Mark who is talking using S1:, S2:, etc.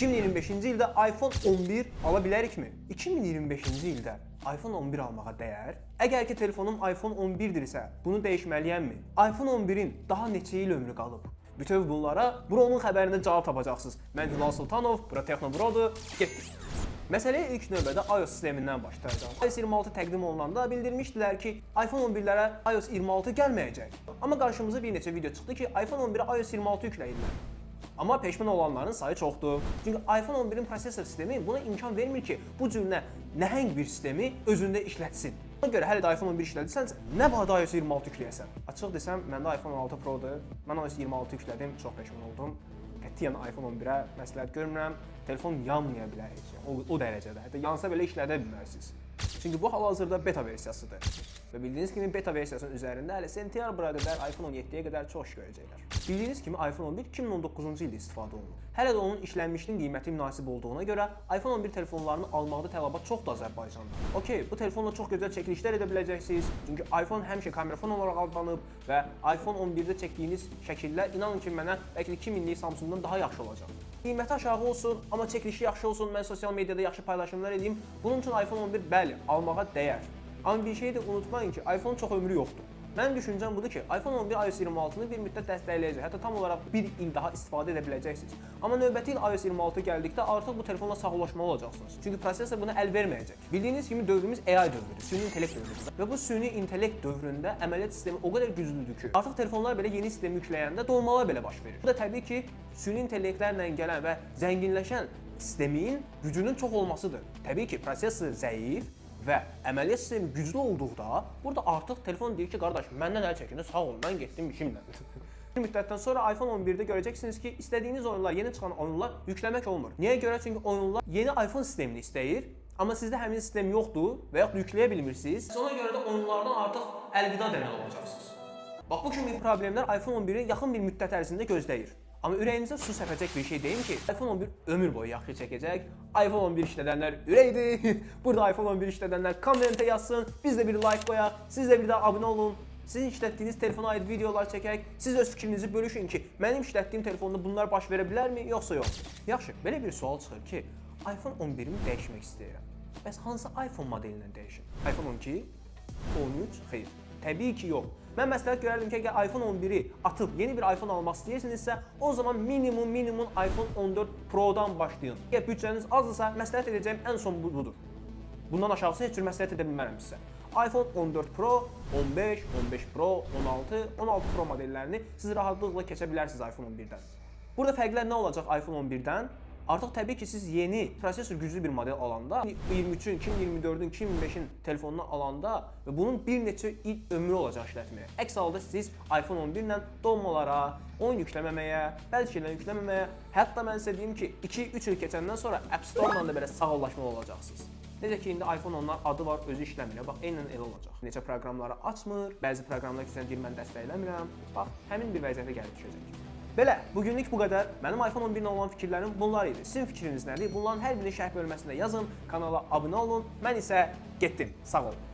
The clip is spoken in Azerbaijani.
S1: 2025-ci ildə iPhone 11 ala bilərikmi? 2025-ci ildə iPhone 11 almağa dəyər? Əgər ki telefonum iPhone 11-dirsə, bunu dəyişməliyəmmi? iPhone 11-in daha neçə il ömrü qalıb? Bütöv bunlara Bro'nun xəbərində cavab tapacaqsınız. Mən Hilal Sultanov, bura Texnobro'dur, getdik. Məsələyə ilk növbədə iOS sistemindən başlayacağım. iOS 26 təqdim olunanda bildirmişdilər ki, iPhone 11-lərə iOS 26 gəlməyəcək. Amma qarşımıza bir neçə video çıxdı ki, iPhone 11-ə iOS 26 yükləyirlər. Amma peşman olanların sayı çoxdur. Çünki iPhone 11-in prosesor sistemi buna imkan vermir ki, bu cür nəhəng bir sistemi özündə işlətsin. Ona görə hələ də iPhone 11 işlədirsənsə, nə badə iOS 26 yükləyəsən? Açıq desəm, məndə iPhone 6 Pro-dur. Mən iOS 26 yüklədim, çox peşman oldum. Qətiyyən iPhone 11-ə məsləhət görmürəm. Telefon yanmaya bilər heç. O dərəcədə. Hətta yansa belə işlədə bilmərsiniz. Çünki bu hal-hazırda beta versiyasıdır. Və bildiyiniz kimi beta versiyasının üzərində hələ sentyabra qədər iPhone 17-yə qədər çox iş görəcəklər. Bildiyiniz kimi iPhone 11 2019-cu ildə istifadə olunur. Hələ də onun işlənmişliyin qiyməti münasib olduğuna görə iPhone 11 telefonlarını almaqda tələbat çoxdur Azərbaycanda. Okey, bu telefonla çox gözəl çəkilişlər edə biləcəksiniz. Çünki iPhone həmişə kamerafon olaraq adlanıb və iPhone 11-də çəkdiyiniz şəkillər inanın ki mənə bəlkə 2000-lik Samsungdan daha yaxşı olacaq. Qiyməti aşağı olsun, amma çəkilişi yaxşı olsun, mən sosial mediada yaxşı paylaşımlar edeyim. Bunun üçün iPhone 11 bəli, almağa dəyər. Amma bir şeyi də unutmayın ki, iPhone çox ömrü yoxdur. Mənim düşüncəm budur ki, iPhone 11 iOS 26-nı bir müddət dəstəkləyəcək, hətta tam olaraq bir il daha istifadə edə biləcəksiniz. Amma növbəti il iOS 26 gəldikdə artıq bu telefonla sağollaşmalı olacaqsınız. Çünki prosesor buna əl verməyəcək. Bildiyiniz kimi dövrümüz AI dövrüdür, süni intellekt dövrüdür. Və bu süni intellekt dövründə əməliyyat sistemi o qədər güclüdür ki, artıq telefonlar belə yeni sistemi yükləyəndə dolmalar belə baş verir. Bu da təbii ki, süni intellektlərlə gələn və zənginləşən sistemin gücünün çox olmasıdır. Təbii ki, prosesor zəif və əməliyyat sistemi güclü olduqda, burada artıq telefon deyir ki, qardaş, məndən əl çəkində sağ ol, mən getdim işimlə. Bir müddətdən sonra iPhone 11-də görəcəksiniz ki, istədiyiniz oyunlar, yeni çıxan oyunlar yükləmək olmur. Niyə görə? Çünki oyunlar yeni iPhone sistemini istəyir, amma sizdə həmin sistem yoxdur və yaxud yükləyə bilmirsiniz. Ona görə də oyunlardan artıq əlvida deməli olacaqsınız. Bax, bu kimi problemlər iPhone 11-i yaxın bir müddət ərzində gözləyir. Amma ürəyinizə su səpəcək bir şey deyim ki, iPhone 11 ömür boyu yaxşı çəkəcək. iPhone 11 işlədənlər ürəkdir. Burada iPhone 11 işlədənlər kommentə yazsın. Biz də bir like qoyaq. Siz də bir də abunə olun. Sizin işlətdiyiniz telefona aid videolar çəkək. Siz öz fikrinizi bölüşün ki, mənim işlətdiyim telefonda bunlar baş verə bilərmi, yoxsa yox? Yaxşı, belə bir sual çıxır ki, iPhone 11-imi dəyişmək istəyirəm. Bəs hansı iPhone modelindən dəyişim? iPhone 12, 13, xeyr. Təbii ki, yox. Mən məsləhət görərdim ki, əgər iPhone 11-i atıb yeni bir iPhone almaq istəyirsinizsə, o zaman minimum iPhone 14 Pro-dan başlayın. Əgər büdcəniz azdırsa, məsləhət edəcəyim ən son budur. Bundan aşağısı heç cür məsləhət edə bilmərəm sizə. iPhone 14 Pro, 15, 15 Pro, 16, 16 Pro modellərini siz rahatlıqla keçə bilərsiniz iPhone 11-dən. Burada fərqlər nə olacaq iPhone 11-dən? Artıq təbii ki, siz yeni prosesor güclü bir model alanda, 23-ün, 2024-ün, 2025-in telefonunu alanda və bunun bir neçə il ömrü olacaq işlətməyə. Əks halda siz iPhone 11 ilə dolmalara, oyun yükləməməyə, bəzi şeyləri yükləməməyə, hətta mən sizə deyim ki, 2-3 il keçəndən sonra App Store-la da belə sağollaşmalı olacaqsınız. Necə ki, indi iPhone onlar adı var, özü işləmir. Bax, eynən elə olacaq. Neçə proqramları açmır, bəzi proqramlar ki, deyir, mən dəstəkləmirəm. Bax, həmin bir vəziyyətə gəlib düşəcək. Belə, bugünlük bu qədər. Mənim iPhone 11 ilə olan fikirlərim bunlar idi. Sizin fikriniz nədir? Bunların hər birini şərh bölməsində yazın, kanala abunə olun. Mən isə getdim. Sağ olun.